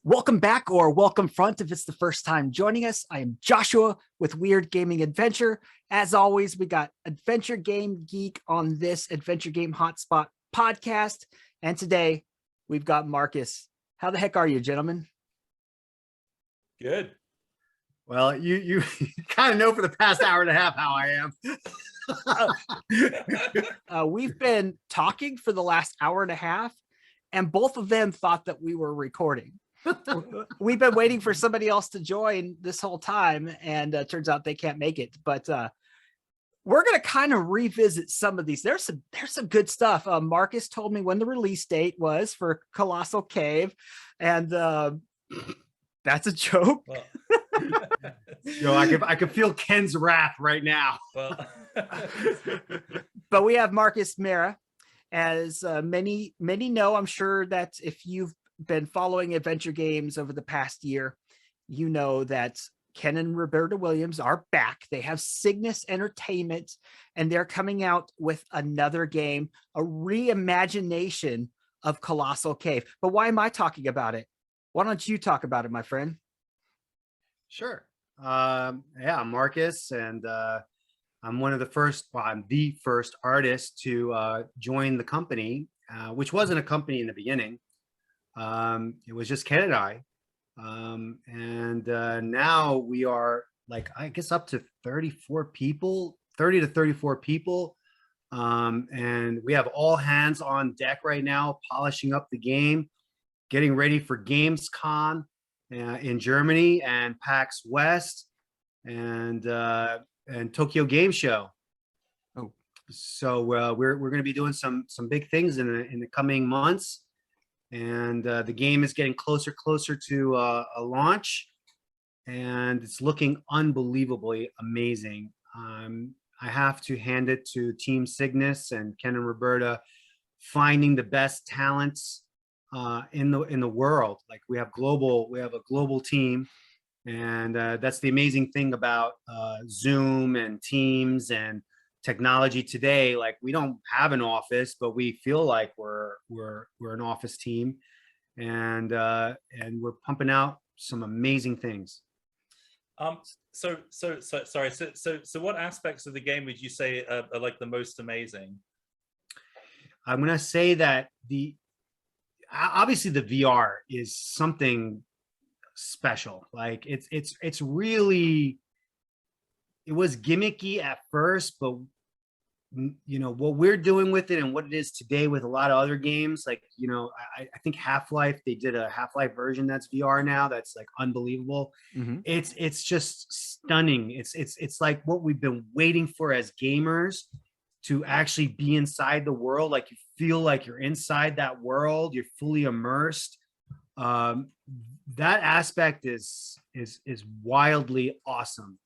Welcome back or welcome front if it's the first time joining us. I am Joshua with Weird Gaming Adventure. As always, we got Adventure Game Geek on this Adventure Game Hotspot podcast. And today we've got Marcus. How the heck are you, gentlemen? Good. Well, you kind of know for the past hour and a half how I am. We've been talking for the last hour and a half, and both of them thought that we were recording. We've been waiting for somebody else to join this whole time, and turns out they can't make it. But we're going to kind of revisit some of these. There's some good stuff. Marcus told me when the release date was for Colossal Cave, and that's a joke. Well, I could feel Ken's wrath right now. well. But we have Marcus Mera, as many know. I'm sure that if you've been following adventure games over the past year, you know that Ken and Roberta Williams are back. They have Cygnus Entertainment, and they're coming out with another game, a reimagination of Colossal Cave. But why am I talking about it? Why don't you talk about it, my friend? Sure. I'm Marcus, and I'm one of the first, well, I'm the first artist to join the company, which wasn't a company in the beginning. It was just Ken and I. Now we are I guess up to 34 people, 30 to 34 people. And we have all hands on deck right now, polishing up the game, getting ready for Gamescom in Germany and PAX West and Tokyo Game Show. Oh, so we're going to be doing some big things in the coming months. And the game is getting closer to a launch, and it's looking unbelievably amazing. I have to hand it to Team Cygnus and Ken and Roberta, finding the best talents in the world. Like we have a global team, and that's the amazing thing about Zoom and Teams and technology today. Like we don't have an office, but we feel like we're an office team, and we're pumping out some amazing things. So what aspects of the game would you say are like the most amazing? I'm gonna say that obviously the VR is something special. Like it's really, it was gimmicky at first, but what we're doing with it and what it is today with a lot of other games, I think Half-Life, they did a Half-Life version that's VR now, that's like unbelievable. mm-hmm. It's just stunning. It's like what we've been waiting for as gamers, to actually be inside the world. Like you feel like you're inside that world, you're fully immersed. That aspect is wildly awesome.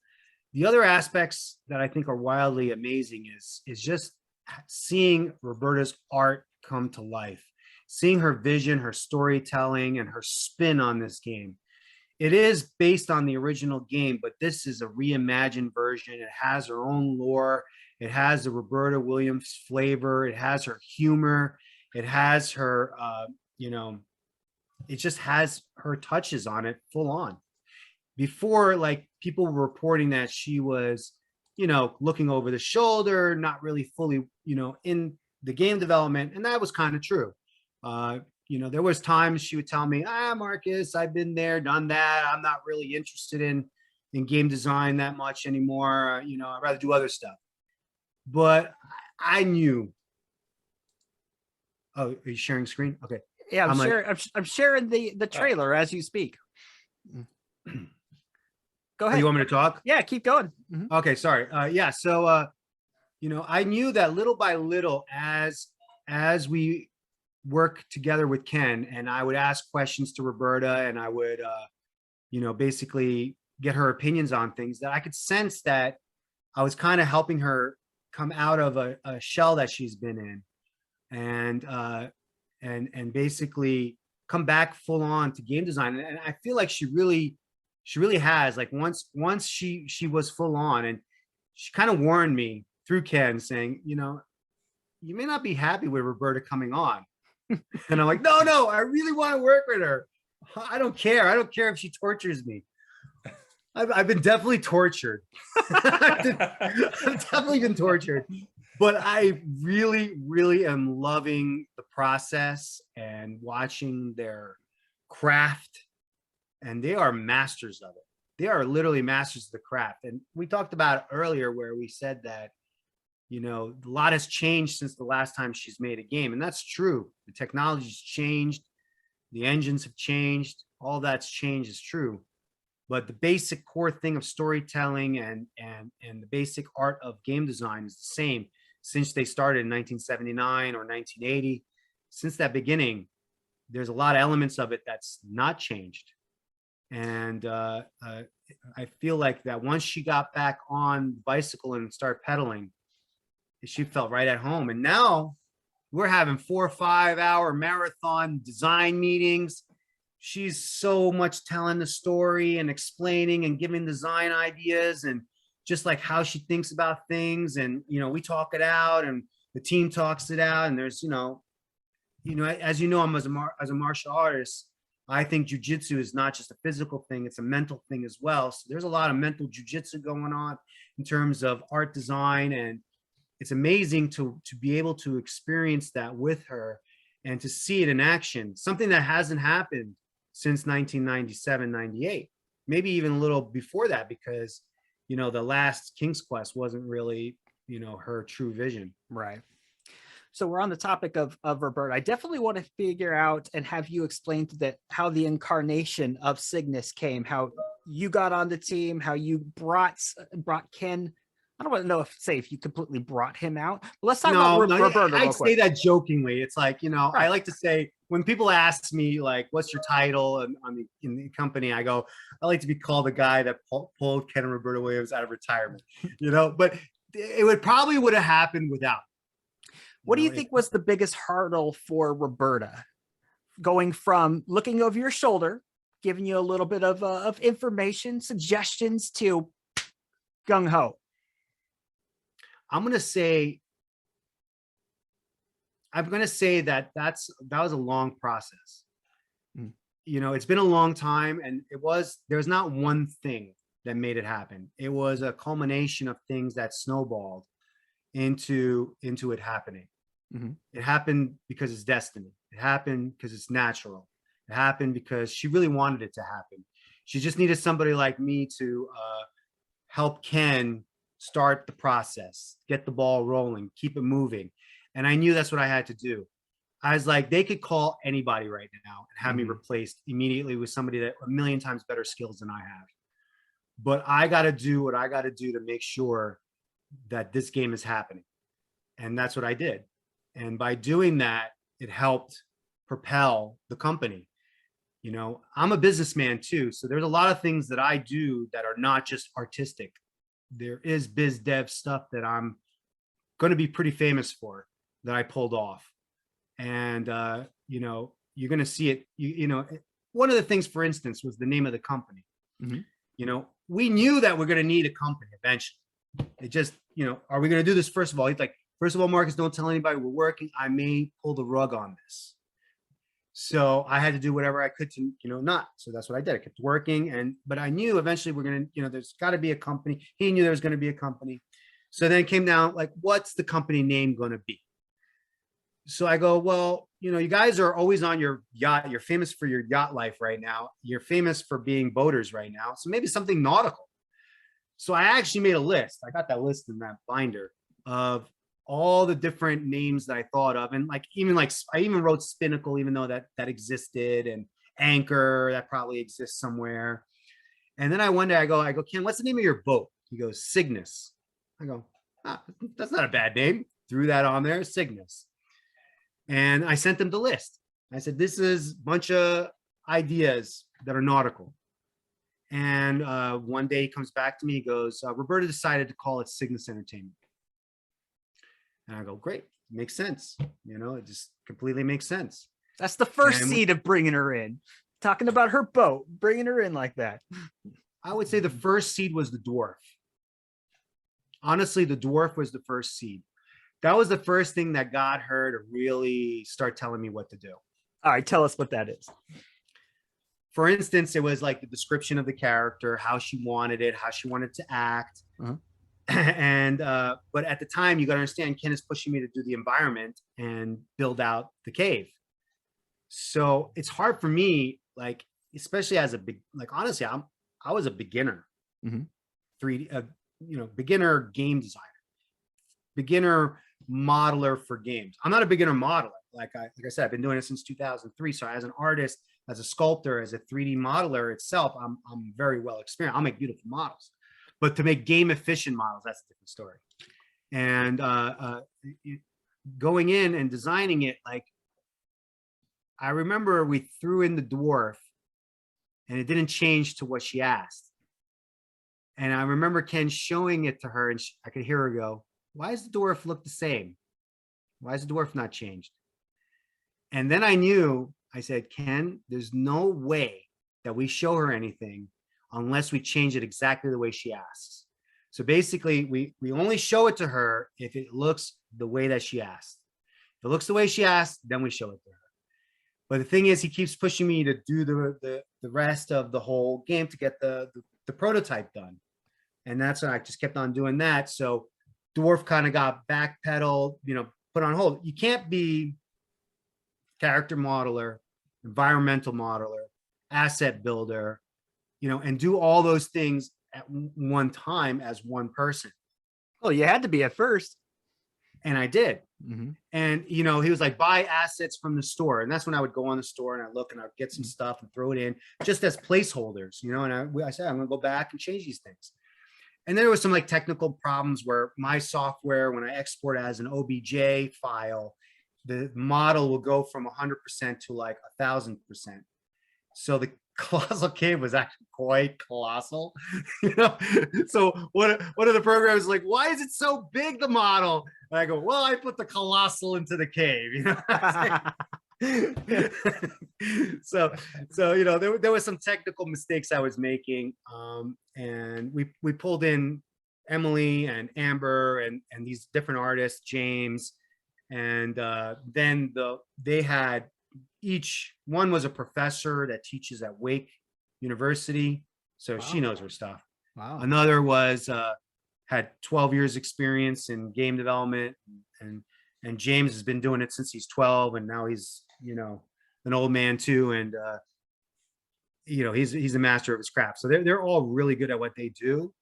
The other aspects that I think are wildly amazing is just seeing Roberta's art come to life, seeing her vision, her storytelling, and her spin on this game. It is based on the original game, but this is a reimagined version. It has her own lore. It has the Roberta Williams flavor. It has her humor. It has her, it just has her touches on it full on. Before, like, people were reporting that she was, looking over the shoulder, not really fully, in the game development. And that was kind of true. There was times she would tell me, Marcus, I've been there, done that. I'm not really interested in game design that much anymore. I'd rather do other stuff. But I knew. Oh, are you sharing screen? Okay. Yeah, I'm sharing the trailer as you speak. Go ahead. You want me to talk? Yeah, keep going. Mm-hmm. Okay, sorry. So I knew that little by little, as we work together with Ken, and I would ask questions to Roberta, and I would basically get her opinions on things, that I could sense that I was kind of helping her come out of a shell that she's been in, and basically come back full on to game design. And I feel like she really has. Like once she was full on, and she kind of warned me through Ken, saying, you may not be happy with Roberta coming on. And I'm like, no, I really want to work with her. I don't care. I don't care if she tortures me. I've been definitely tortured. I've definitely been tortured. But I really, really am loving the process and watching their craft. And they are masters of it. They are literally masters of the craft. And we talked about it earlier where we said that, you know, a lot has changed since the last time she's made a game. And that's true. The technology's changed. The engines have changed. All that's changed is true. But the basic core thing of storytelling and the basic art of game design is the same since they started in 1979 or 1980. Since that beginning, there's a lot of elements of it that's not changed. And I feel like that once she got back on the bicycle and started pedaling, she felt right at home. And now we're having 4 or 5 hour marathon design meetings. She's so much telling the story and explaining and giving design ideas and just like how she thinks about things. And, you know, we talk it out and the team talks it out. And there's, as you know, I'm as a martial artist, I think jujitsu is not just a physical thing, it's a mental thing as well. So there's a lot of mental jujitsu going on in terms of art design. And it's amazing to be able to experience that with her and to see it in action, something that hasn't happened since 1997, 98, maybe even a little before that, because, you know, the last King's Quest wasn't really, you know, her true vision. Right. So we're on the topic of Roberta. I definitely want to figure out and have you explain that how the incarnation of Cygnus came, how you got on the team, how you brought Ken. I don't want to know if you completely brought him out. But let's talk about Roberta. I say that jokingly. It's like, you know, right. I like to say when people ask me like, "What's your title?" in the company, I go, "I like to be called the guy that pulled Ken and Roberta Williams out of retirement." You know, but it would have happened without. What do you think was the biggest hurdle for Roberta, going from looking over your shoulder, giving you a little bit of information, suggestions, to gung ho? I'm going to say that was a long process. You know, it's been a long time, and there's not one thing that made it happen. It was a culmination of things that snowballed into it happening. Mm-hmm. It happened because it's destiny. It happened because it's natural. It happened because she really wanted it to happen. She just needed somebody like me to help Ken start the process, get the ball rolling, keep it moving. And I knew that's what I had to do. I was like, they could call anybody right now and have me replaced immediately with somebody that 1,000,000 times better skills than I have. But I got to do what I got to do to make sure that this game is happening. And that's what I did. And by doing that, it helped propel the company. You know, I'm a businessman too. So there's a lot of things that I do that are not just artistic. There is biz dev stuff that I'm going to be pretty famous for that I pulled off. And, you know, you're going to see it. You know, one of the things, for instance, was the name of the company. Mm-hmm. You know, we knew that we're going to need a company eventually. It just, you know, are we going to do this? First of all, he's like, first of all, Marcus, don't tell anybody we're working. I may pull the rug on this. So I had to do whatever I could to, you know, not. So that's what I did. I kept working. But I knew eventually we're going to, you know, there's got to be a company. He knew there was going to be a company. So then it came down like, what's the company name going to be? So I go, well, you know, you guys are always on your yacht. You're famous for your yacht life right now. You're famous for being boaters right now. So maybe something nautical. So I actually made a list. I got that list in that binder of all the different names that I thought of. And like I even wrote Spinnacle, even though that existed, and Anchor, that probably exists somewhere. And then one day I go, Ken, what's the name of your boat? He goes, Cygnus. I go, that's not a bad name. Threw that on there, Cygnus. And I sent them the list. I said, this is a bunch of ideas that are nautical. And one day he comes back to me, he goes, Roberta decided to call it Cygnus Entertainment. And I go, great, makes sense. You know, it just completely makes sense. That's the first seed of bringing her in. Talking about her boat, bringing her in like that. I would say the first seed was the dwarf. Honestly, the dwarf was the first seed. That was the first thing that got her to really start telling me what to do. All right, tell us what that is. for instance, it was like the description of the character, how she wanted it, how she wanted to act. And but at the time, you got to understand, Ken is pushing me to do the environment and build out the cave. So it's hard for me, like, especially as a big, like, honestly, I was a beginner, 3D, beginner game designer, beginner modeler for games. I'm not a beginner modeler. Like I said, I've been doing it since 2003. So as an artist, as a sculptor, as a 3D modeler itself, I'm very well experienced. I'll make beautiful models, but to make game efficient models, that's a different story. And going in and designing it, like, I remember we threw in the dwarf and it didn't change to what she asked. And I remember Ken showing it to her, and I could hear her go, "Why does the dwarf look the same? Why is the dwarf not changed?" And then I knew, I said, "Ken, there's no way that we show her anything unless we change it exactly the way she asks." So basically, we only show it to her if it looks the way that she asked. If it looks the way she asked, then we show it to her. But the thing is, he keeps pushing me to do the rest of the whole game to get the prototype done. And that's when I just kept on doing that. So dwarf kind of got backpedaled, put on hold. You can't be character modeler, environmental modeler, asset builder, and do all those things at one time as one person. Well, you had to be at first. And I did. And, he was like, buy assets from the store. And that's when I would go on the store and I look and I'd get some stuff and throw it in just as placeholders, and I said, I'm going to go back and change these things. And there was some like technical problems where my software, when I export as an OBJ file, the model will go from 100% to like 1,000%. So the Colossal Cave was actually quite colossal, So one of the programs like, "Why is it so big, the model?" And I go, "Well, I put the colossal into the cave." So there was some technical mistakes I was making, and we pulled in Emily and Amber and these different artists, James, and then they had, each one was a professor that teaches at Wake University, so she knows her stuff. Wow. Another was had 12 years experience in game development, and James has been doing it since he's 12, and now he's an old man too, and he's a master of his craft. So they're all really good at what they do,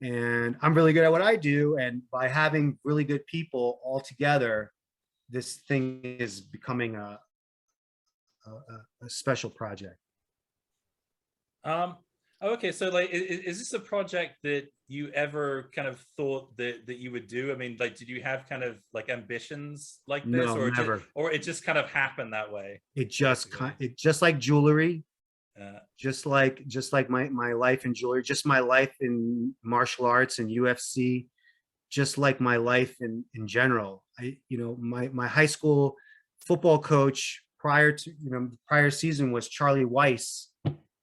and I'm really good at what I do. And by having really good people all together, this thing is becoming a special project. Okay, so like, is this a project that you ever kind of thought that you would do? I mean, like, did you have kind of like ambitions like this? No, never. Or it just kind of happened that way? It just like jewelry, just like my life in jewelry, just my life in martial arts and UFC, just like my life in general. My high school football coach prior season was Charlie Weiss,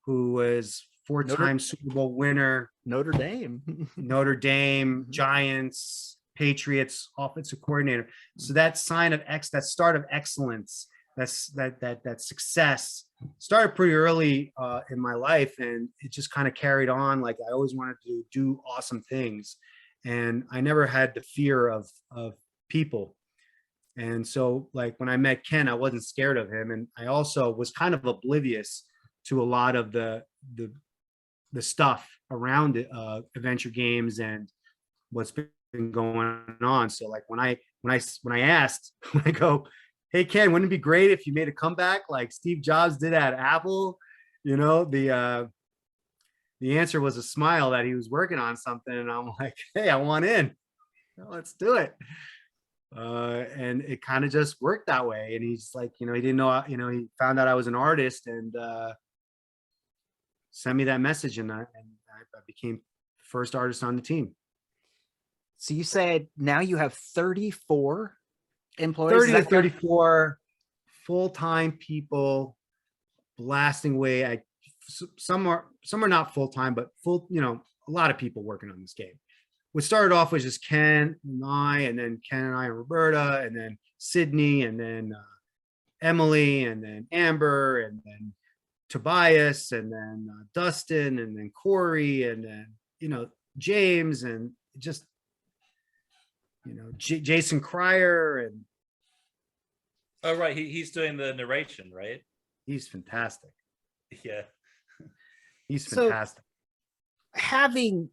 who was 4-time Super Bowl winner, Notre Dame, Giants, Patriots offensive coordinator. So that that start of excellence, that success started pretty early in my life, and it just kind of carried on. Like, I always wanted to do awesome things, and I never had the fear of people. And so, like, when I met Ken, I wasn't scared of him, and I also was kind of oblivious to a lot of the stuff around it, adventure games and what's been going on. So, like, when I asked, when I go, "Hey Ken, wouldn't it be great if you made a comeback like Steve Jobs did at Apple?" The answer was a smile that he was working on something, and I'm like, "Hey, I want in. Let's do it." And it kind of just worked that way. And he's like, he didn't know, he found out I was an artist and sent me that message, and I became the first artist on the team. So you said now you have 34 employees? 30 to 34 full-time people blasting away. Some are not full-time, but a lot of people working on this game. What started off was just Ken and I, and then Ken and I and Roberta, and then Sydney, and then Emily, and then Amber, and then Tobias, and then Dustin, and then Corey, and then James, and just Jason Cryer, and Oh, right. He's doing the narration, right? he's fantastic. Yeah. He's So- fantastic. Having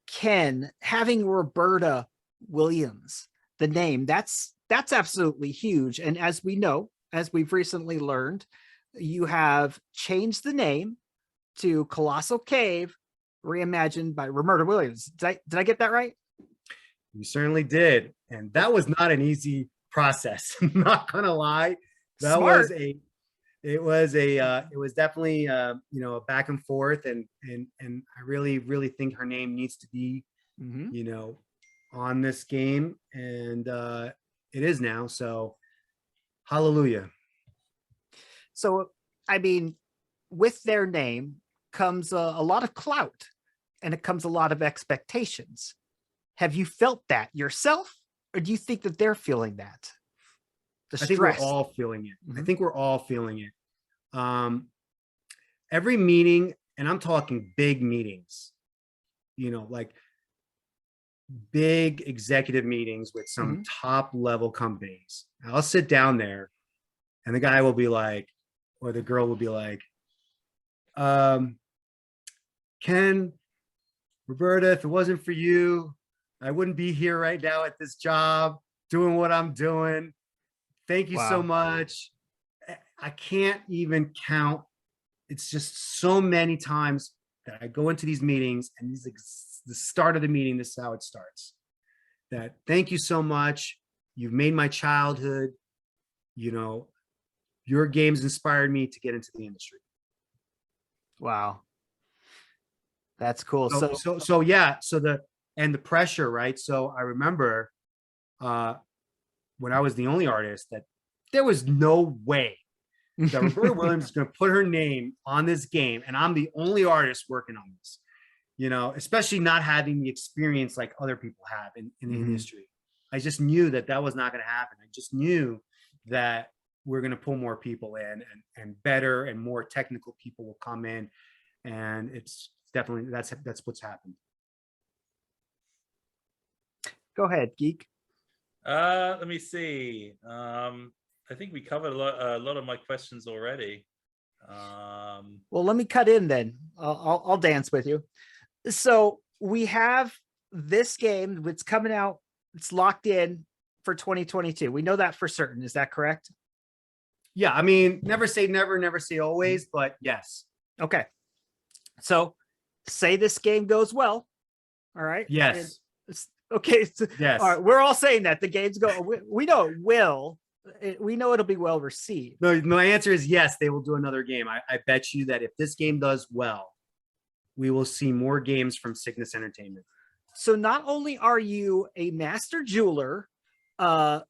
Roberta Williams, the name, that's absolutely huge. And as we know, as we've recently learned, you have changed the name to Colossal Cave Reimagined by Roberta Williams. Did I get that right? You certainly did, and that was not an easy process. I'm not gonna lie. That Smart. it was definitely a back and forth, and I really think her name needs to be Mhm. on this game, and it is now. So hallelujah. So, I mean, with their name comes a lot of clout, and it comes a lot of expectations. Have you felt that yourself, or do you think that they're feeling that? The I think we're stress. all feeling it. I Mhm. think we're all feeling it. Every meeting, and I'm talking big meetings, like big executive meetings with some top level companies. I'll sit down there, and the guy will be like, or the girl will be like, Ken, Roberta, if it wasn't for you, I wouldn't be here right now at this job doing what I'm doing. Thank you so Wow. much. I can't even count. It's just so many times that I go into these meetings, and the start of the meeting, this is how it starts. That thank you so much. You've made my childhood. Your games inspired me to get into the industry. Wow. That's cool. So yeah. So the pressure, right? So I remember when I was the only artist, that there was no way that Roberta Williams is going to put her name on this game, and I'm the only artist working on this. Especially not having the experience like other people have in the industry. I just knew that was not going to happen. I just knew that we're going to pull more people in, and better and more technical people will come in, and it's definitely that's what's happened. Go ahead, Geek. Let me see. I think we covered a lot of my questions already. Well, let me cut in then. I'll dance with you. So we have this game that's coming out. It's locked in for 2022. We know that for certain. Is that correct? Yeah, I mean, never say never, never say always, but yes. Okay. So say this game goes well. All right. Yes. Okay. So, Yes. all right. We're all saying that the game's go. We know it will. We know it'll be well received. No, my answer is yes, they will do another game. I bet you that if this game does well, we will see more games from Cygnus Entertainment. So not only are you a master jeweler, a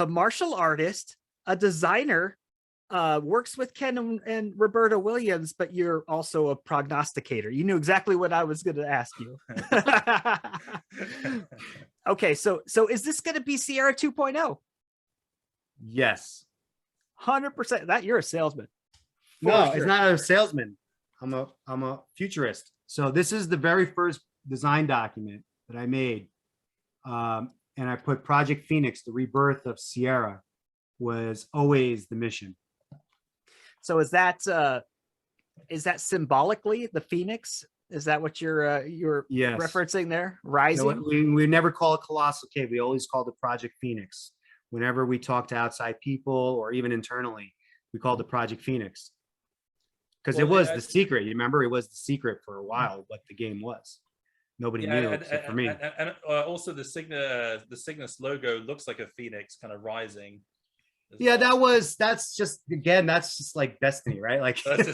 martial artist, a designer, works with Ken and Roberta Williams, but you're also a prognosticator. You knew exactly what I was going to ask you. Okay, so is this going to be Sierra 2.0? Yes. 100%. That you're a salesman. No, sure. it's not a salesman. I'm a futurist. So this is the very first design document that I made. And I put Project Phoenix, the rebirth of Sierra, was always the mission. So is that symbolically the Phoenix? Is that what you're Yes. referencing there? No, Rising? we never call it Colossal Cave. We always called it Project Phoenix. Whenever we talk to outside people or even internally, we called it Project Phoenix. Because it was the secret. You remember, it was the secret for a while what the game was. Nobody knew except for me. And also the Cygnus logo looks like a phoenix kind of rising. Yeah, that's just like destiny, right? Like That's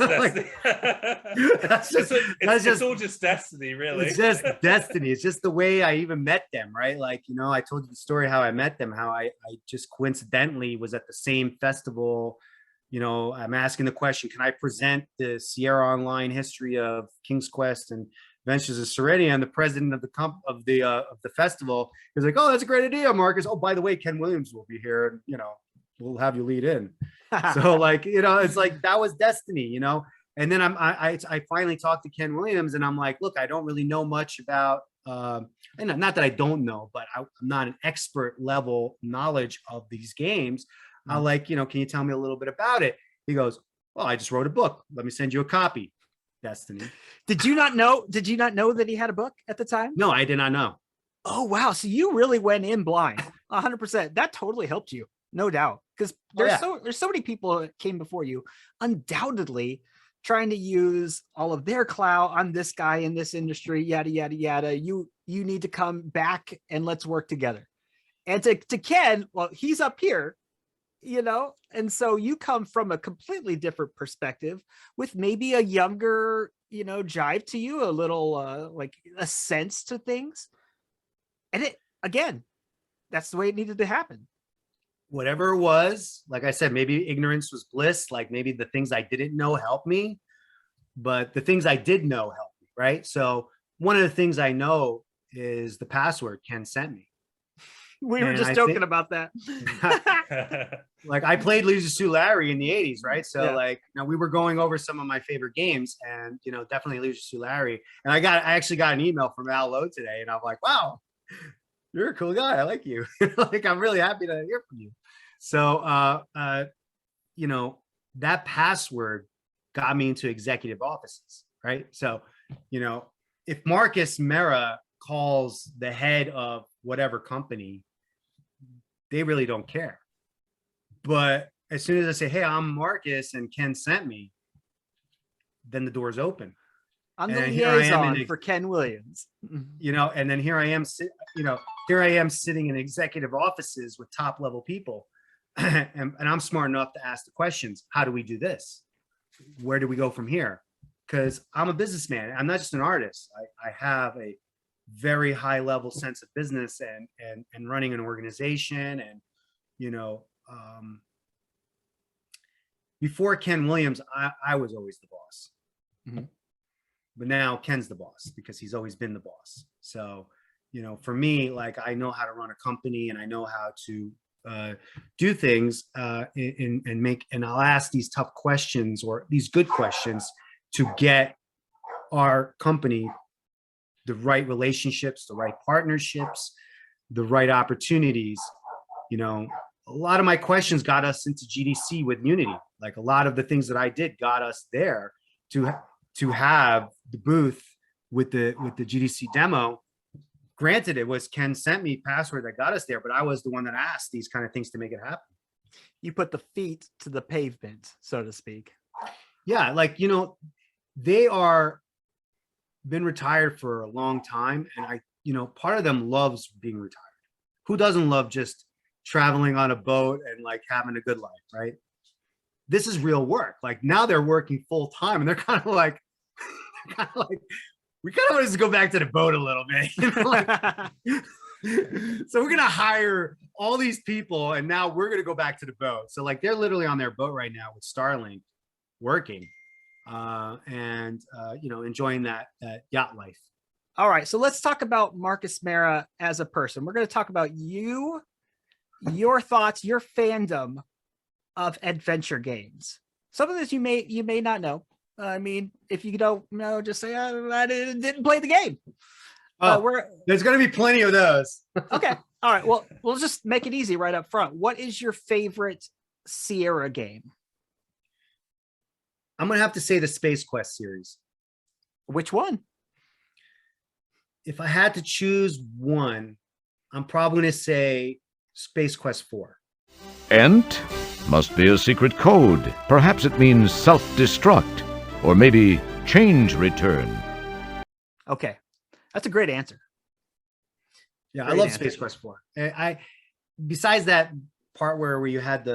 just destiny. It's all just destiny, really. It's just destiny. It's just the way I even met them, right? Like, I told you the story how I met them, how I just coincidentally was at the same festival. I'm asking the question, can I present the Sierra Online history of King's Quest and Adventures of Serenity? And the president of the festival is like, oh, that's a great idea, Marcus. Oh, by the way, Ken Williams will be here, and we'll have you lead in. So like, it's like that was destiny, And then I finally talked to Ken Williams, and I'm like, look, I don't really know much about, and not that I don't know, but I'm not an expert level knowledge of these games. I'm like, can you tell me a little bit about it? He goes, well, I just wrote a book. Let me send you a copy. Destiny. Did you not know that he had a book at the time? No, I did not know. Oh, wow. So you really went in blind. 100%. That totally helped you. No doubt. Because there's so many people that came before you, undoubtedly trying to use all of their clout on this guy in this industry, yada, yada, yada. You need to come back and let's work together. And to Ken, well, he's up here, and so you come from a completely different perspective with maybe a younger, jive to you, a little like a sense to things. And again, that's the way it needed to happen. Whatever it was, like I said, maybe ignorance was bliss. Like maybe the things I didn't know helped me, but the things I did know helped me, right? So one of the things I know is the password Ken sent me. We were just joking about that. Like I played Losers Sue Larry in the 80s, right? So we were going over some of my favorite games, and definitely Losers Sue Larry. And I actually got an email from Al Lowe today, and I'm like, wow, you're a cool guy. I like you. Like I'm really happy to hear from you. So that password got me into executive offices, right? So, if Marcus Mera calls the head of whatever company, they really don't care. But as soon as I say, hey, I'm Marcus and Ken sent me, then the door's open. I'm the liaison for Ken Williams. And then here I am sitting in executive offices with top level people. and I'm smart enough to ask the questions. How do we do this? Where do we go from here? Because I'm a businessman. I'm not just an artist. I have a very high level sense of business and running an organization. And, before Ken Williams, I was always the boss. Mm-hmm. But now Ken's the boss because he's always been the boss. So, for me, like I know how to run a company and I know how to do things and I'll ask these tough questions or these good questions to get our company the right relationships, the right partnerships, the right opportunities. A lot of my questions got us into GDC with Unity. Like a lot of the things that I did got us there to have the booth with the GDC demo. Granted, it was Ken sent me password that got us there, but I was the one that asked these kind of things to make it happen. You put the feet to the pavement, so to speak. Yeah, like they are been retired for a long time, and part of them loves being retired. Who doesn't love just traveling on a boat and like having a good life, right? This is real work. Like now they're working full time, and they're kind of like we kind of want to go back to the boat a little bit. So we're gonna hire all these people, and now we're gonna go back to the boat. So like they're literally on their boat right now with Starlink, working, and enjoying that yacht life. All right, so let's talk about Marcus Mera as a person. We're going to talk about you, your thoughts, your fandom of adventure games. Some of this you may not know. I mean, if you don't know, just say I didn't play the game. There's going to be plenty of those. Okay, all right. Well, we'll just make it easy right up front. What is your favorite Sierra game? I'm going to have to say the Space Quest series. Which one? If I had to choose one, I'm probably going to say Space Quest 4. Ent must be a secret code. Perhaps it means self-destruct, or maybe change return. Okay, that's a great answer. Yeah, I love Space Quest 4. Besides that part where you had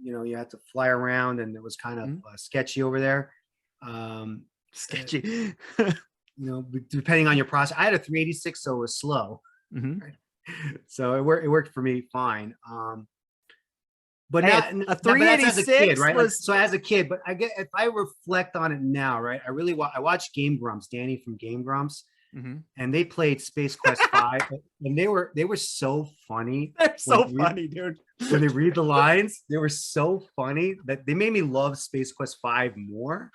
you had to fly around and it was kind of sketchy over there. Sketchy. Depending on your process. I had a 386, so it was slow. Mm-hmm. So it worked for me fine. But a 386 as a kid, right? was... So as a kid, but if I reflect on it now, right? I watched Game Grumps, Danny from Game Grumps, and they played Space Quest 5, and they were so funny. They're so funny, dude. When they read the lines, they were so funny that they made me love Space Quest 5 more.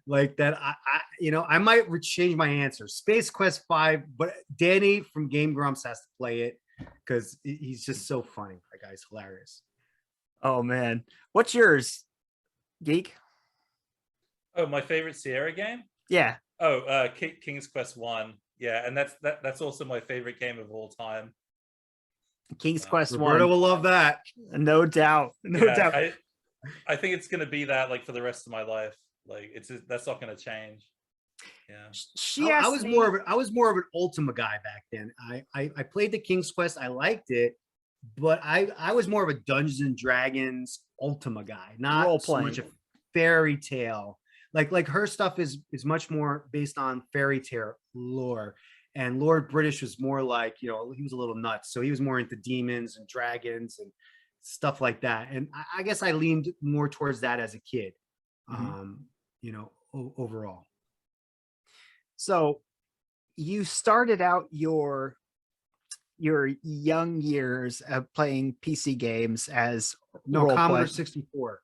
like that. I might change my answer. Space Quest 5, but Danny from Game Grumps has to play it because he's just so funny. That guy's hilarious. Oh man, what's yours, Geek? Oh, my favorite Sierra game? Yeah. Oh, King's Quest 1. Yeah, and that's also my favorite game of all time. King's Quest Roberta 1. will love that. No doubt. No doubt. I think it's gonna be that like for the rest of my life. Like that's not gonna change. Yeah. I was more of an Ultima guy back then. I played the King's Quest. I liked it, but I was more of a Dungeons and Dragons Ultima guy, not so much a fairy tale. Like her stuff is much more based on fairy tale lore. And Lord British was more like, he was a little nuts. So he was more into demons and dragons and stuff like that. And I guess I leaned more towards that as a kid, overall. So you started out your young years of playing PC games as Commodore 64.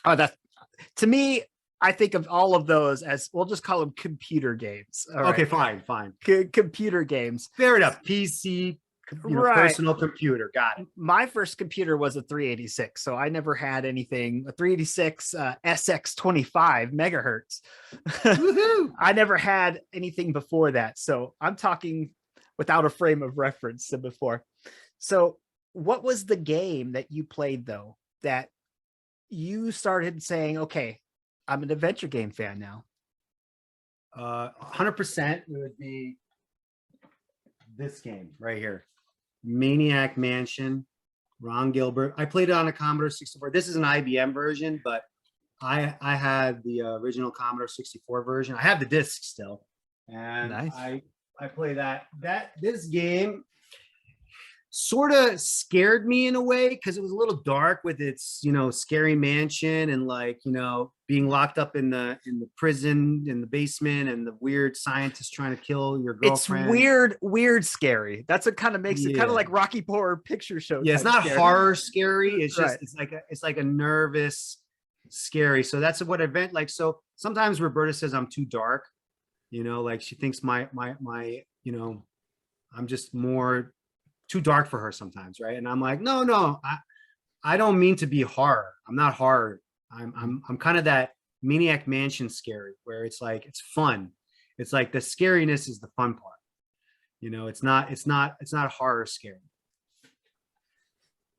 Oh, that's, to me, I think of all of those as, we'll just call them computer games. Okay, fine. Computer games. Fair enough. PC, personal computer. Got it. My first computer was a 386, so I never had anything. A 386 SX25 megahertz. I never had anything before that. So I'm talking without a frame of reference to before. So what was the game that you played, though, that you started saying, okay, I'm an adventure game fan now? 100% it would be this game right here, Maniac Mansion, Ron Gilbert. I played it on a Commodore 64. This is an IBM version, but I had the original Commodore 64 version. I have the disc still, and nice. I play that. This game sort of scared me in a way because it was a little dark with its scary mansion and being locked up in the prison in the basement and the weird scientist trying to kill your girlfriend. It's weird scary. That's what kind of makes it kind of like Rocky Horror Picture Show. Yeah, it's not scary. Horror scary. It's just it's like a nervous scary. So that's what event like. So sometimes Roberta says I'm too dark, like she thinks my I'm just more too dark for her sometimes, right? And I'm like, no, I don't mean to be horror. I'm not horror. I'm kind of that Maniac Mansion scary, where it's like it's fun. It's like the scariness is the fun part. It's not horror scary.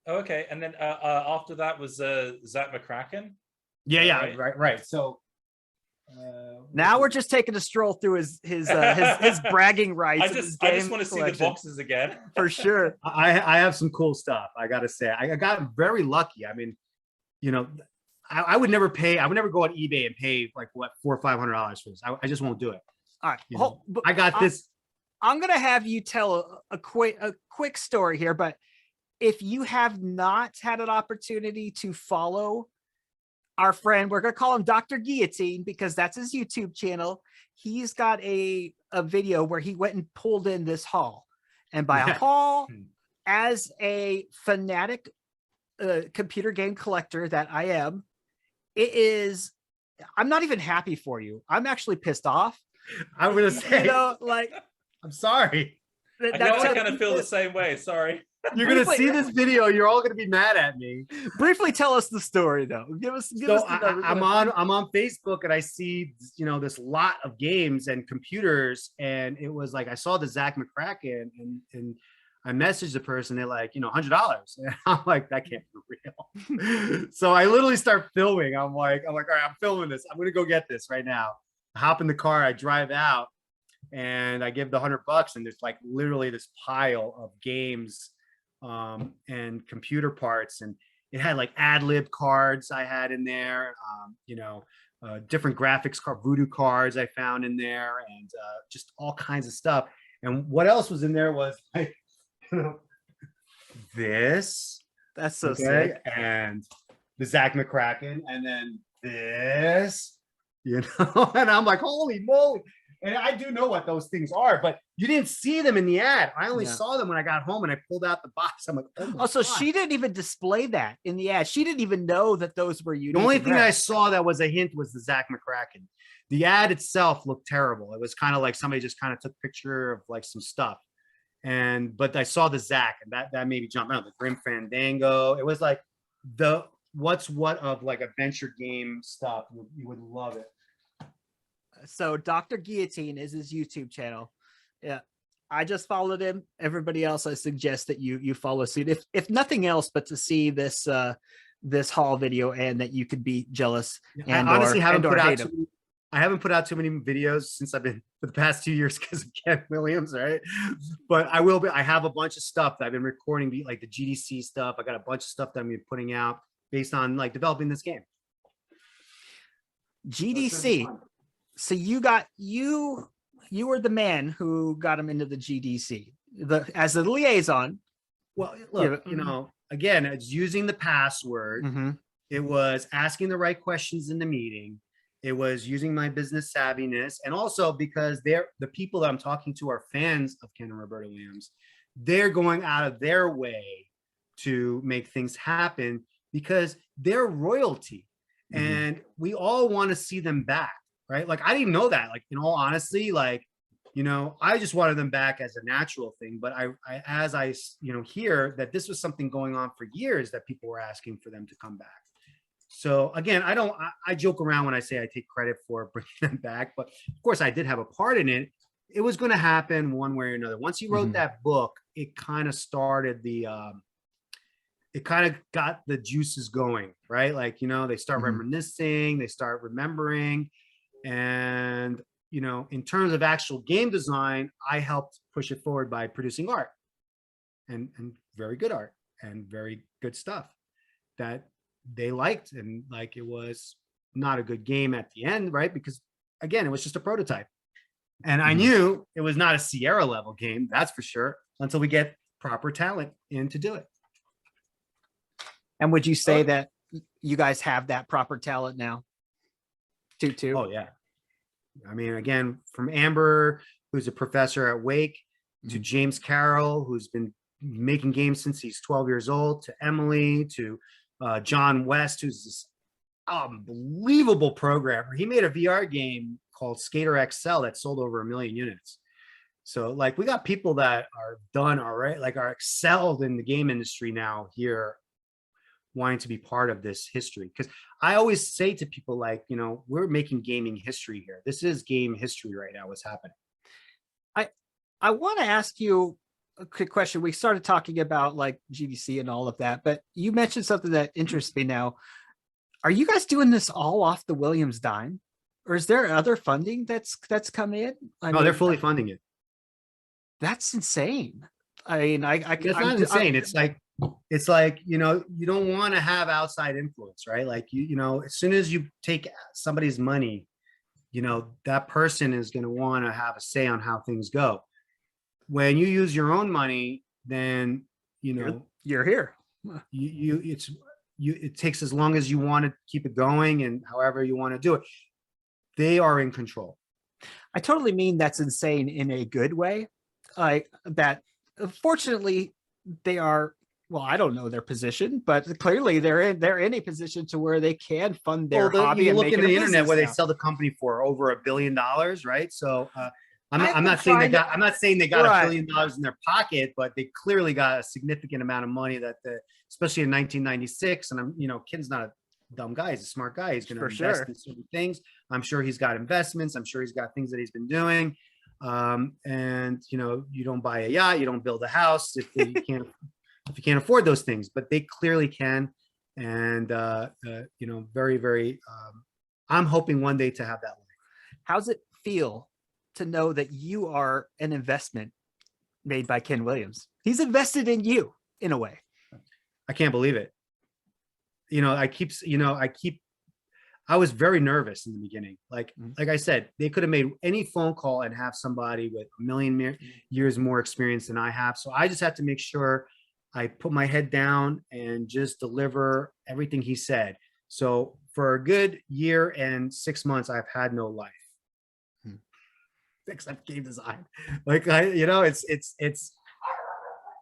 Okay, and then after that was Zach McCracken. Yeah, right. So now we're just taking a stroll through his bragging rights. I just want to see the boxes again. For sure. I have some cool stuff. I gotta say, I got very lucky. I mean, I would never go on eBay and pay like $400 or $500 for this. I just won't do it. All right, I got this. I'm gonna have you tell a quick story here, but if you have not had an opportunity to follow our friend, we're going to call him Dr. Guillotine because that's his YouTube channel. He's got a video where he went and pulled in this haul. And by a haul, as a fanatic computer game collector that I am, I'm not even happy for you. I'm actually pissed off. I'm going to say, I'm sorry. I kind of feel the same way. Sorry. You're going to see this video. You're all going to be mad at me. Briefly tell us the story, though. Give us. I'm on Facebook and I see, this lot of games and computers, and it was like I saw the Zach McCracken, and I messaged the person. They're like, $100, and I'm like, that can't be real. So I literally start filming. I'm like, all right, I'm filming this. I'm going to go get this right now. I hop in the car. I drive out, and I give the $100, and there's like literally this pile of games and computer parts, and it had like ad lib cards I had in there, different graphics card, voodoo cards I found in there, and just all kinds of stuff. And what else was in there was like, this. That's so sick. And the Zach McCracken, and then this, and I'm like, holy moly. And I do know what those things are, but you didn't see them in the ad. I only Yeah. saw them when I got home and I pulled out the box. I'm like, oh my Also, God. she didn't even display that in the ad. She didn't even know that those were unique. The only and thing rare. I saw that was a hint was the Zach McCracken. The ad itself looked terrible. It was kind of like somebody just kind of took a picture of like some stuff. But I saw the Zach, and that made me jump out. The Grim Fandango. It was like the what's what of like adventure game stuff. You would love it. So Dr. Guillotine is his YouTube channel. Yeah. I just followed him. Everybody else, I suggest that you follow suit. If nothing else, but to see this this haul video and that you could be jealous. And I honestly haven't put out hate him. I haven't put out too many videos since I've been for the past 2 years because of Ken Williams, right? But I will be. I have a bunch of stuff that I've been recording, like the GDC stuff. I got a bunch of stuff that I'm putting out based on like developing this game. GDC. So you were the man who got him into the GDC, as a liaison. Well, look, again, it's using the password. It was asking the right questions in the meeting. It was using my business savviness, and also because the people that I'm talking to are fans of Ken and Roberta Williams. They're going out of their way to make things happen because they're royalty, and we all want to see them back, right? Like I didn't know that. Like in all honesty, like I just wanted them back as a natural thing. But as I hear that this was something going on for years that people were asking for them to come back. So again, I joke around when I say I take credit for bringing them back, but of course I did have a part in it. It was going to happen one way or another. Once he wrote that book, it kind of started it kind of got the juices going, right? Like, they start reminiscing, they start remembering. And, in terms of actual game design, I helped push it forward by producing art and very good art and very good stuff that they liked. And like, it was not a good game at the end, right? Because again, it was just a prototype. And I knew it was not a Sierra level game, that's for sure, until we get proper talent in to do it. And would you say that you guys have that proper talent now? Too? Oh, yeah. I mean, again, from Amber, who's a professor at Wake, to James Carroll, who's been making games since he's 12 years old, to Emily, to John West, who's this unbelievable programmer. He made a VR game called Skater XL that sold over 1 million units. So like we got people that are done already, like are excelled in the game industry now here, wanting to be part of this history. Because I always say to people like, we're making gaming history here. This is game history right now, what's happening. I want to ask you a quick question. We started talking about like GDC and all of that, but you mentioned something that interests me now. Are you guys doing this all off the Williams dime? Or is there other funding that's come in? No, they're fully funding it. That's insane. I mean, It's not insane. It's like, you don't want to have outside influence, right? Like, as soon as you take somebody's money, that person is going to want to have a say on how things go. When you use your own money, then, you're here. It takes as long as you want to keep it going and however you want to do it. They are in control. I totally mean that's insane in a good way. That fortunately they are, well, I don't know their position, but clearly they're in a position to where they can fund their hobby. You and look make in it a the internet business where they now. sell the company for over $1 billion, right? So I'm I've not been saying I'm not saying they got Right. $1 billion in their pocket, but they clearly got a significant amount of money especially in 1996. And Ken's not a dumb guy; he's a smart guy. He's going to invest in certain things. I'm sure he's got investments. I'm sure he's got things that he's been doing. And you don't buy a yacht, you don't build a house if you can't afford those things. But they clearly can, and very, very. I'm hoping one day to have that life. How's it feel to know that you are an investment made by Ken Williams? He's invested in you in a way. I can't believe it. I was very nervous in the beginning. Like I said, they could have made any phone call and have somebody with 1 million years more experience than I have. So I just had to make sure I put my head down and just deliver everything he said. So for a good year and 6 months, I've had no life. except game design. Like it's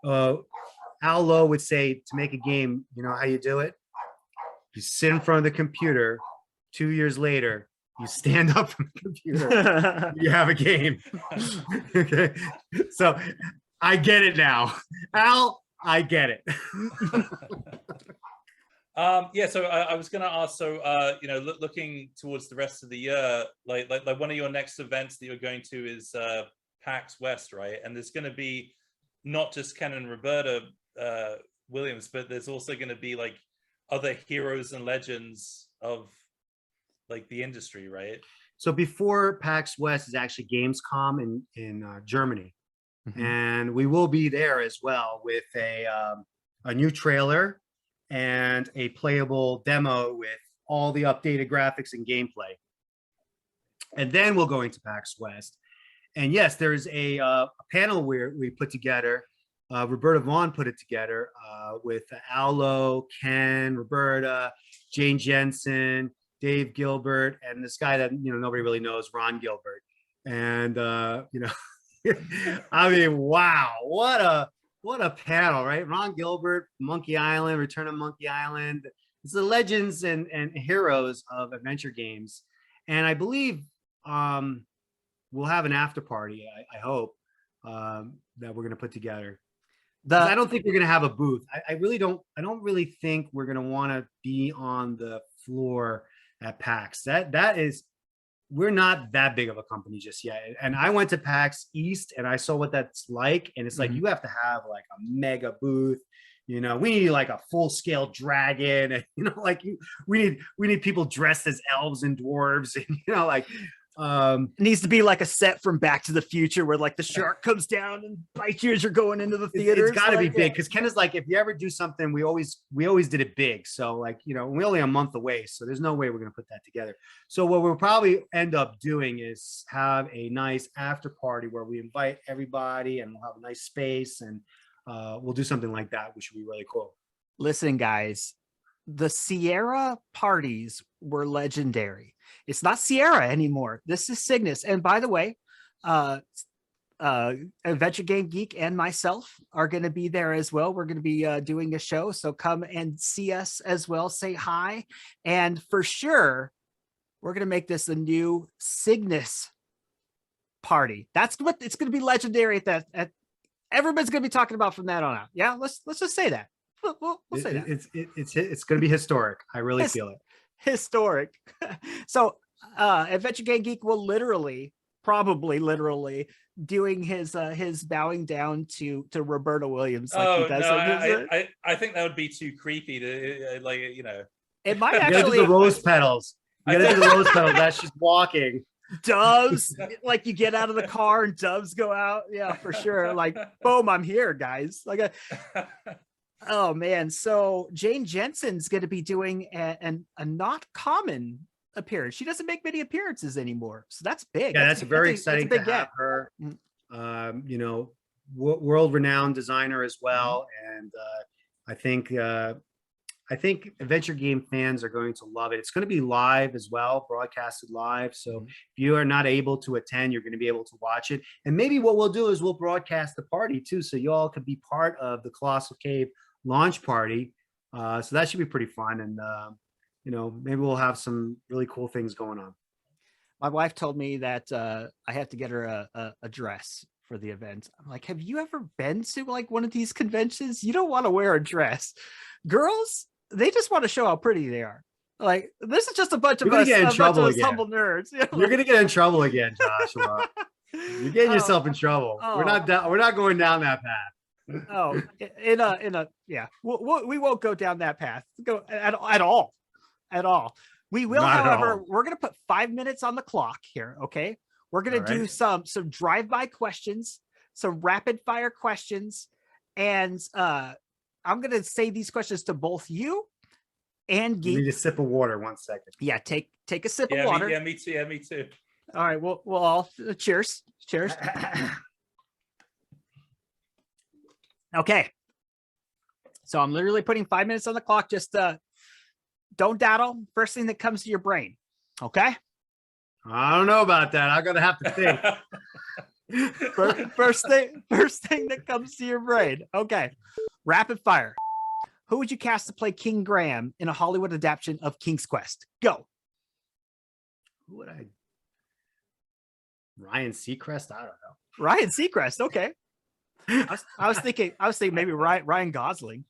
Al Lowe would say to make a game, you know how you do it? You sit in front of the computer. 2 years later, you stand up from the computer. You have a game. Okay, so I get it now, Al. I get it. Yeah, so I was going to ask, so looking towards the rest of the year, like one of your next events that you're going to is PAX West, right? And there's going to be not just Ken and Roberta Williams, but there's also going to be like other heroes and legends of like the industry, right? So before PAX West is actually Gamescom in Germany, and we will be there as well with a new trailer and a playable demo with all the updated graphics and gameplay. And then we'll go into PAX West. And yes, there's a panel where we put together. Roberta Vaughn put it together with Allo, Ken, Roberta, Jane Jensen, Dave Gilbert, and this guy that nobody really knows, Ron Gilbert. And I mean, wow, what a panel, right? Ron Gilbert, Monkey Island, Return of Monkey Island. It's the legends and heroes of adventure games. And I believe we'll have an after party, I hope, that we're going to put together. I don't think we're going to have a booth. I don't really think we're going to want to be on the floor at PAX. We're not that big of a company just yet. And I went to PAX East and I saw what that's like. And it's like, you have to have like a mega booth. We need like a full scale dragon, and we need people dressed as elves and dwarves, and it needs to be like a set from Back to the Future where like the shark comes down and bites you as you're going into the theater. It's got to be big, because Ken is like, if you ever do something, we always did it big. So like, we're only a month away, so there's no way we're going to put that together. So what we'll probably end up doing is have a nice after party where we invite everybody and we'll have a nice space, and we'll do something like that, which would be really cool. Listen, guys, the Sierra parties were legendary. It's not Sierra anymore. This is Cygnus. And by the way, Adventure Game Geek and myself are going to be there as well. We're going to be doing a show. So come and see us as well. Say hi. And for sure, we're going to make this a new Cygnus party. That's what it's going to be legendary at everybody's going to be talking about from that on out. Yeah, let's just say that. We'll say that. It's going to be historic. I really feel it. Historic. So Adventure Game Geek will probably literally doing his bowing down to Roberta Williams like he does. No, I think that would be too creepy to it might actually do the rose petals. You gotta do the rose petals. That's just walking. Doves, like you get out of the car and doves go out. Yeah, for sure. Like, boom, I'm here, guys. Like oh man, so Jane Jensen's going to be doing a not common appearance. She doesn't make many appearances anymore, so that's big. Yeah, that's very exciting to have her. World-renowned designer as well, and I think adventure game fans are going to love it. It's going to be live as well, broadcasted live. So if you are not able to attend, you're going to be able to watch it. And maybe what we'll do is we'll broadcast the party too, so you all could be part of the Colossal Cave launch party. So that should be pretty fun. And, maybe we'll have some really cool things going on. My wife told me that I have to get her a dress for the event. I'm like, have you ever been to like one of these conventions? You don't want to wear a dress. Girls, they just want to show how pretty they are. Like, this is just a bunch of us humble nerds. You're gonna get in trouble again, Joshua. You're getting yourself in trouble. We're not going down that path. Oh, yeah. We won't go down that path. Go at all. We will, however, we're gonna put 5 minutes on the clock here. Okay, we're gonna do some drive-by questions, some rapid fire questions, and I'm going to say these questions to both you and Geek. You need a sip of water. 1 second. Yeah, take a sip of water. Me too. All right, we'll all cheers. Okay. So I'm literally putting 5 minutes on the clock. Just don't daddle. First thing that comes to your brain. Okay? I don't know about that. I'm gonna have to think. First thing that comes to your brain. Okay. Rapid fire. Who would you cast to play King Graham in a Hollywood adaptation of King's Quest? Go. Who would I? Ryan Seacrest? I don't know. Ryan Seacrest. Okay. I was thinking maybe Ryan Gosling.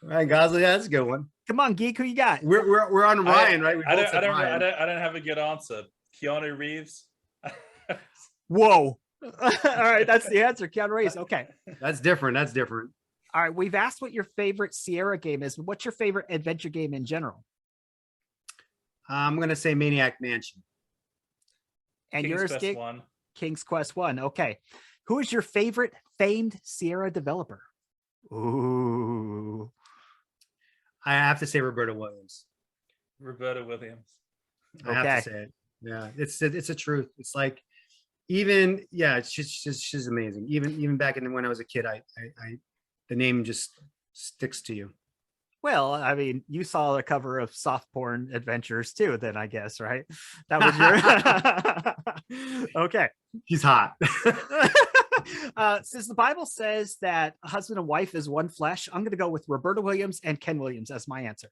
Ryan Gosling, yeah, that's a good one. Come on, Geek. Who you got? We're on Ryan, right? I don't have a good answer. Keanu Reeves. Whoa. All right, that's the answer. Keanu Reeves. Okay. That's different. All right, we've asked what your favorite Sierra game is, but what's your favorite adventure game in general? I'm gonna say Maniac Mansion. And King's yours, Quest Geek? 1. King's Quest 1. Okay. Who is your favorite famed Sierra developer? Ooh. I have to say Roberta Williams. Roberta Williams. I have to say it. Yeah, it's a truth. It's like she's amazing. Even back when I was a kid, I the name just sticks to you. Well, I mean, you saw the cover of Soft Porn Adventures too, then I guess, right? That was your okay. He's hot. Since the Bible says that a husband and wife is one flesh, I'm going to go with Roberta Williams and Ken Williams as my answer.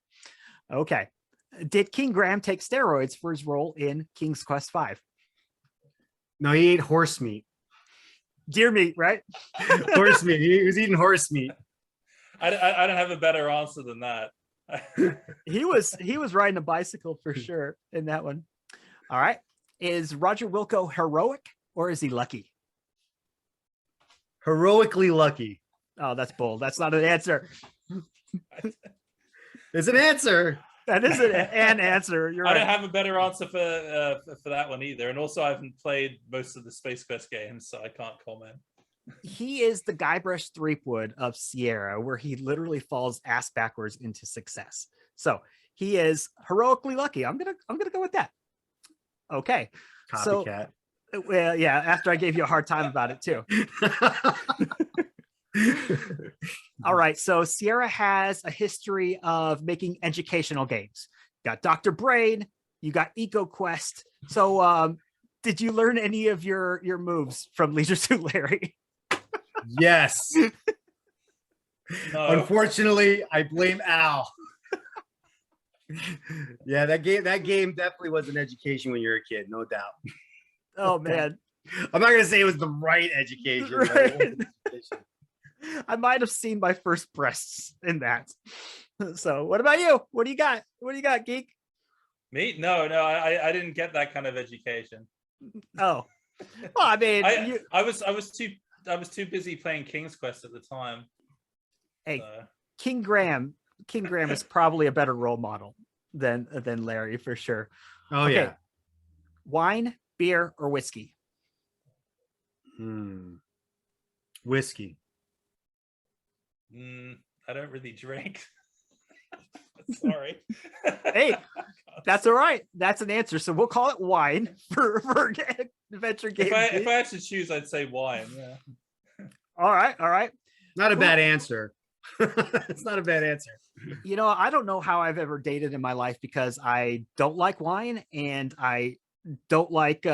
Okay. Did King Graham take steroids for his role in King's Quest 5? No, he ate horse meat. Deer meat, right? Horse meat. He was eating horse meat. I don't have a better answer than that. He was riding a bicycle for sure in that one. All right. Is Roger Wilco heroic or is he lucky? Heroically lucky. Oh, that's bold. That's not an answer. It's an answer. That is an answer. You're I right. don't have a better answer for that one either. And also, I haven't played most of the Space Quest games, so I can't comment. He is the Guybrush Threepwood of Sierra, where he literally falls ass backwards into success. So he is heroically lucky. I'm gonna go with that. Okay. Copycat. So, well, yeah. After I gave you a hard time about it too. All right. So Sierra has a history of making educational games. You got Dr. Brain. You got EcoQuest. So, did you learn any of your moves from Leisure Suit Larry? Yes. No. Unfortunately, I blame Al. Yeah, that game definitely was an education when you're a kid, no doubt. Oh man. I'm not gonna say it was the right education. But it was an education. I might have seen my first breasts in that. So what about you? What do you got? What do you got, Geek? Me? No, I didn't get that kind of education. Oh, well, I mean, I was too busy playing King's Quest at the time. Hey, King Graham is probably a better role model than Larry for sure. Oh okay. Yeah. Wine, beer, or whiskey? Whiskey. I don't really drink. Sorry. Hey, that's all right. That's an answer. So we'll call it wine for adventure game. If I had to choose, I'd say wine. Yeah. All right. Not a bad answer. It's not a bad answer. You know, I don't know how I've ever dated in my life because I don't like wine and I don't like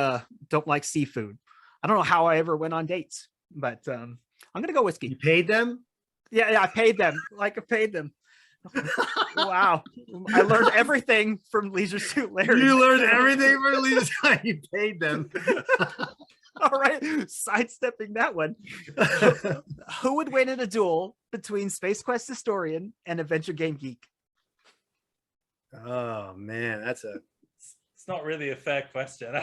seafood. I don't know how I ever went on dates, but I'm gonna go whiskey. You paid them? Yeah, I paid them. Like I paid them. Wow. I learned everything from Leisure Suit Larry. You learned everything from Leisure Suit. You paid them. All right. Sidestepping that one. Who would win in a duel between Space Quest Historian and Adventure Game Geek? Oh man, it's not really a fair question.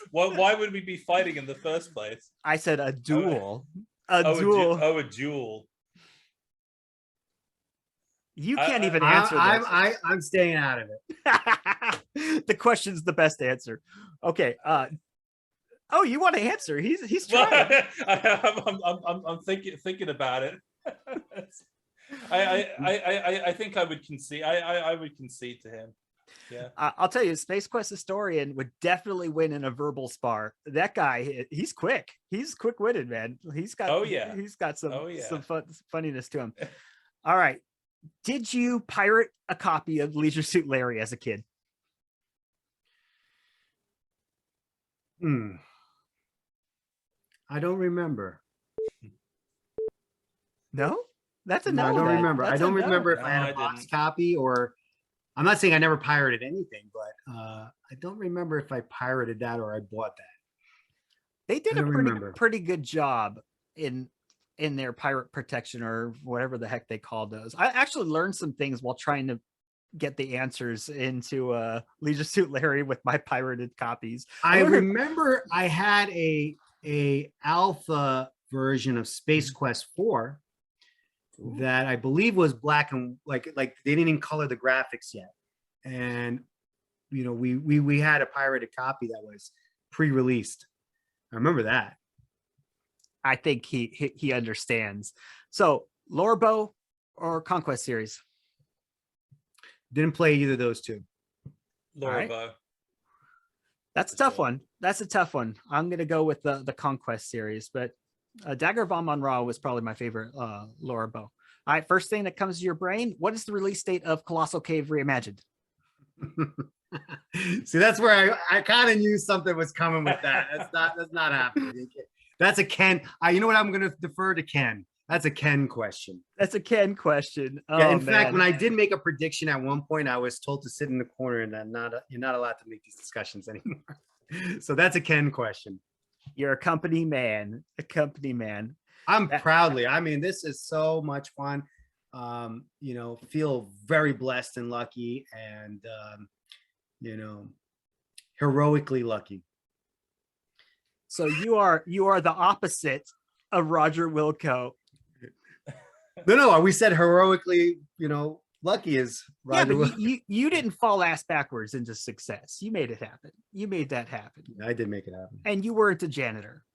Why would we be fighting in the first place? I said a duel. A duel. You can't even answer this. I'm staying out of it. The question's the best answer. Okay. Oh, you want to answer? He's trying. I'm thinking about it. I think I would concede. I would concede to him. Yeah. I'll tell you, Space Quest Historian would definitely win in a verbal spar. That guy, he's quick. He's quick-witted, man. He's got he's got some funniness to him. All right. Did you pirate a copy of Leisure Suit Larry as a kid? I don't remember. No, that's a No, no. I don't then. remember. I That's a don't no. remember if No, I had I a box didn't. copy or. I'm not saying I never pirated anything, but I don't remember if I pirated that or I bought that. They did I a don't remember. pretty good job in their pirate protection or whatever the heck they call those. I actually learned some things while trying to get the answers into Leisure Suit Larry with my pirated copies. I learned- remember I had a alpha version of Space Quest 4 that I believe was black and like they didn't even color the graphics yet. And you know, we had a pirated copy that was pre-released. I remember that. I think he understands. So Lorbo or Conquest series? Didn't play either of those two. Lorabo. That's a For tough sure. one. That's a tough one. I'm gonna go with the Conquest series, but Dagger von Monra was probably my favorite Lorbo. All right, first thing that comes to your brain, what is the release date of Colossal Cave Reimagined? See, that's where I kind of knew something was coming with that. That's not happening. That's a Ken. You know what? I'm going to defer to Ken. That's a Ken question. That's a Ken question. Yeah. Oh, In fact, man. when I did make a prediction at one point, I was told to sit in the corner and you're not allowed to make these discussions anymore. So that's a Ken question. You're a company man. I'm proudly. I mean, this is so much fun. You know, feel very blessed and lucky, and you know, heroically lucky. So you are the opposite of Roger Wilco. No, we said heroically, you know, lucky is Yeah, Roger. but you didn't fall ass backwards into success. You made it happen. You made that happen. I did make it happen. And you weren't a janitor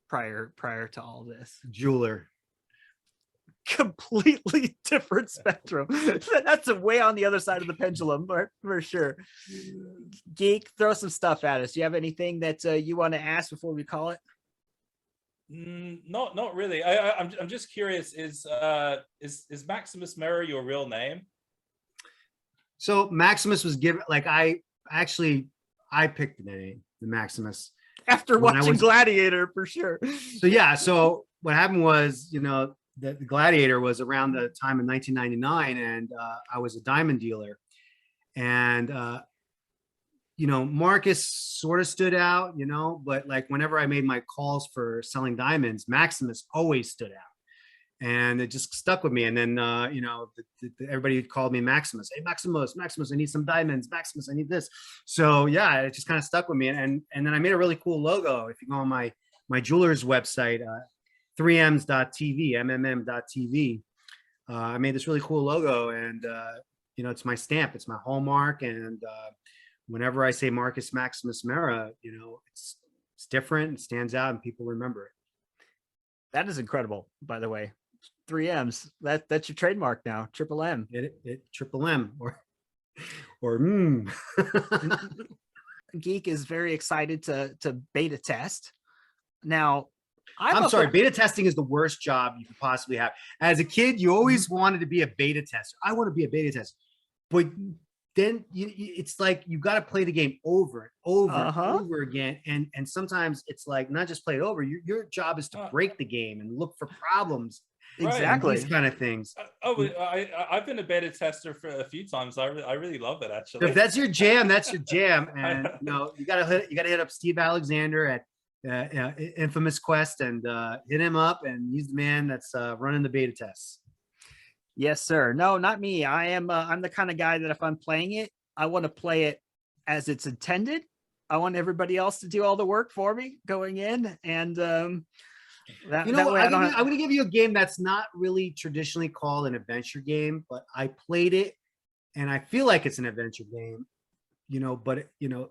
prior to all this. Jeweler. Completely different spectrum. That's a way on the other side of the pendulum, for sure. Geek, throw some stuff at us. Do you have anything that you want to ask before we call it? Not really. I'm just curious. Is Maximus Mera your real name? So Maximus was given, like, I picked the name, the Maximus. After When I watching was- Gladiator, for sure. So yeah, so what happened was, you know, the Gladiator was around the time of 1999, and I was a diamond dealer, and you know, Marcus sort of stood out, you know, but like whenever I made my calls for selling diamonds, Maximus always stood out, and it just stuck with me. And then you know, everybody called me Maximus. Hey, Maximus, I need some diamonds. Maximus, I need this. So yeah, it just kind of stuck with me. And then I made a really cool logo. If you go on my jeweler's website, 3ms.tv, mmm.tv, I made this really cool logo, and you know, it's my stamp, it's my hallmark, and whenever I say Marcus Maximus Mera, you know, it's different, it stands out, and people remember it. That is incredible, by the way. 3Ms. That's your trademark now. Triple M. It triple M or Geek is very excited to beta test. Now, I'm sorry, beta testing is the worst job you could possibly have. As a kid, you always wanted to be a beta tester. I want to be a beta tester, but then it's like you got to play the game over and over again, and sometimes it's like not just play it over. Your job is to break the game and look for problems. Right. Exactly. These kind of things. I've been a beta tester for a few times. I really love it, actually. If that's your jam, that's your jam. And you know, you gotta hit up Steve Alexander at Infamous Quest and hit him up, and he's the man that's running the beta tests. Yes, sir. No, not me. I'm the kind of guy that if I'm playing it, I want to play it as it's intended. I want everybody else to do all the work for me going in, and that, You know, that way I'm going to give you a game that's not really traditionally called an adventure game, but I played it and I feel like it's an adventure game, you know, but you know,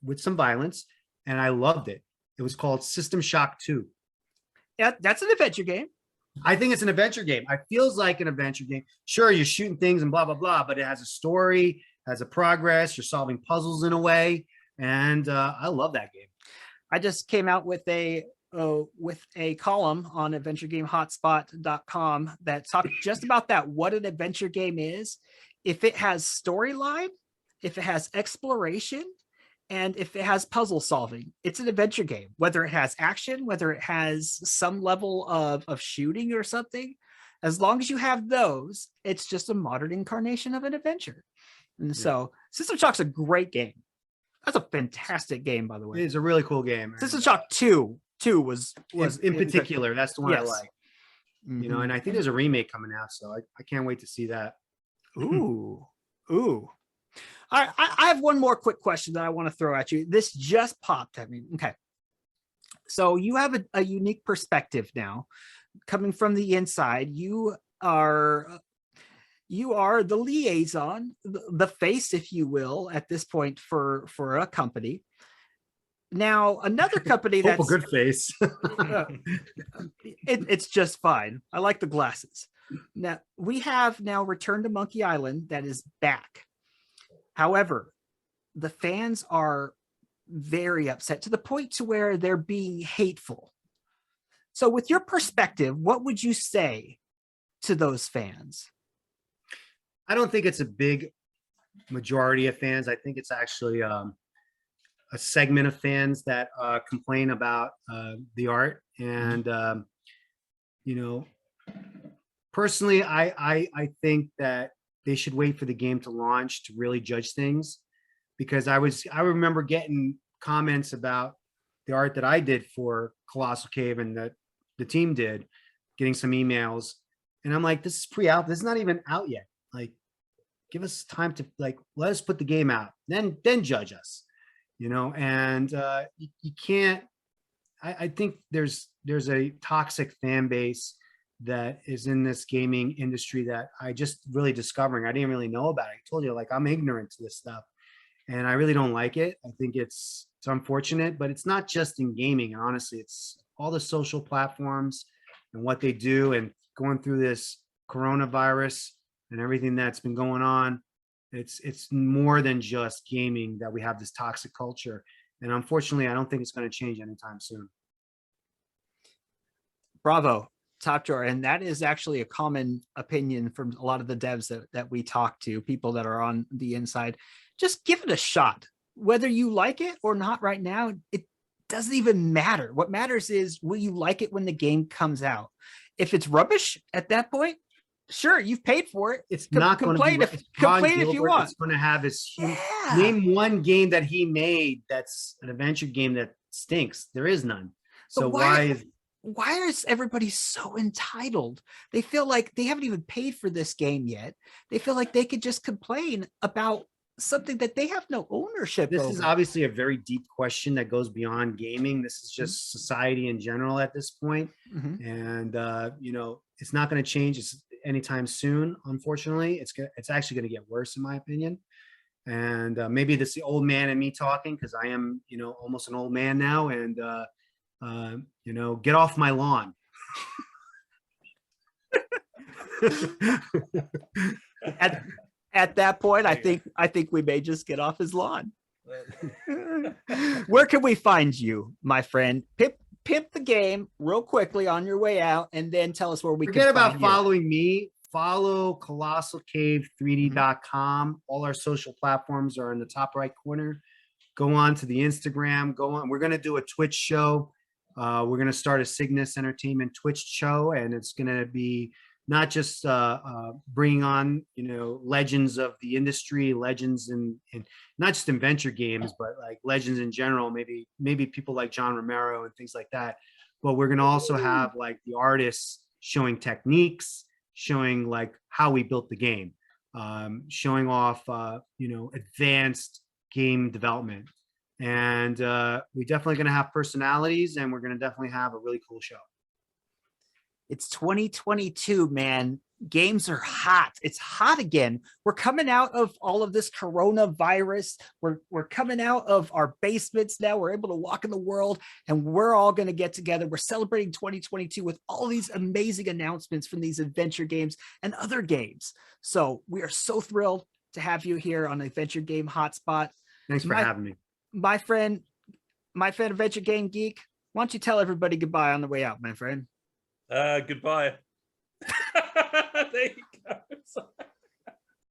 with some violence, and I loved it. It was called System Shock 2. Yeah, that's an adventure game. I think it's an adventure game. It feels like an adventure game. Sure, you're shooting things and blah, blah, blah, but it has a story, has a progress. You're solving puzzles in a way. And I love that game. I just came out with a column on adventuregamehotspot.com that talked just about that, what an adventure game is. If it has storyline, if it has exploration, And if it has puzzle solving, it's an adventure game, whether it has action, whether it has some level of shooting or something. As long as you have those, it's just a modern incarnation of an adventure. And so System Shock's a great game. That's a fantastic game, by the way. It's a really cool game. System Shock 2 was in particular, that's the one I Yes. like. You know, and I think there's a remake coming out, so I can't wait to see that. Ooh. All right, I have one more quick question that I want to throw at you. This just popped at me. Okay. So you have a unique perspective now coming from the inside. You are the liaison, the face, if you will, at this point for a company. Now, another company Hope that's a good face. it's just fine. I like the glasses. Now, we have now Return to Monkey Island that is back. However, the fans are very upset to the point to where they're being hateful. So with your perspective, what would you say to those fans? I don't think it's a big majority of fans. I think it's actually a segment of fans that complain about the art. And, you know, personally, I think that they should wait for the game to launch to really judge things, because I remember getting comments about the art that I did for Colossal Cave and that the team did, getting some emails. And I'm like, this is pre-out. This is not even out yet. Like, give us time to let us put the game out, then judge us, you know? And you can't, I think there's a toxic fan base that is in this gaming industry that I just really discovering. I didn't really know about it. I told you, I'm ignorant to this stuff and I really don't like it. I think it's unfortunate, but it's not just in gaming. Honestly, it's all the social platforms and what they do, and going through this coronavirus and everything that's been going on. It's more than just gaming that we have this toxic culture. And unfortunately, I don't think it's going to change anytime soon. Bravo, top drawer. And that is actually a common opinion from a lot of the devs that we talk to, people that are on the inside. Just give it a shot. Whether you like it or not right now, it doesn't even matter. What matters is, will you like it when the game comes out? If it's rubbish at that point, sure, you've paid for it. It's not going to be complain if you want. It's going to have his Yeah. Name one game that he made that's an adventure game that stinks. There is none. So why is everybody so entitled? They feel like they haven't even paid for this game yet. They feel like they could just complain about something that they have no ownership over. This is obviously a very deep question that goes beyond gaming. This is just society in general at this point. And you know, it's not going to change anytime soon. Unfortunately, it's actually going to get worse, in my opinion. And maybe this is the old man in me talking, because I am, you know, almost an old man now. And you know, get off my lawn. At that point, I think we may just get off his lawn. Where can we find you, my friend? Pimp the game real quickly on your way out, and then tell us where we Forget can about find you. following me. Follow colossalcave3d.com. All our social platforms are in the top right corner. Go on to the Instagram. Go on. We're going to do a Twitch show. We're going to start a Cygnus Entertainment Twitch show, and it's going to be not just bringing on, you know, legends of the industry, legends in not just in venture games, but like legends in general, maybe people like John Romero and things like that. But we're going to also have like the artists showing techniques, showing like how we built the game, showing off, you know, advanced game development. And we're definitely going to have personalities, and we're going to definitely have a really cool show. It's 2022, man. Games are hot. It's hot again. We're coming out of all of this coronavirus. We're coming out of our basements now. We're able to walk in the world, and we're all going to get together. We're celebrating 2022 with all these amazing announcements from these adventure games and other games. So we are so thrilled to have you here on Adventure Game Hotspot. Thanks for having me. My friend, Adventure Game Geek, why don't you tell everybody goodbye on the way out, my friend? Goodbye. There you go.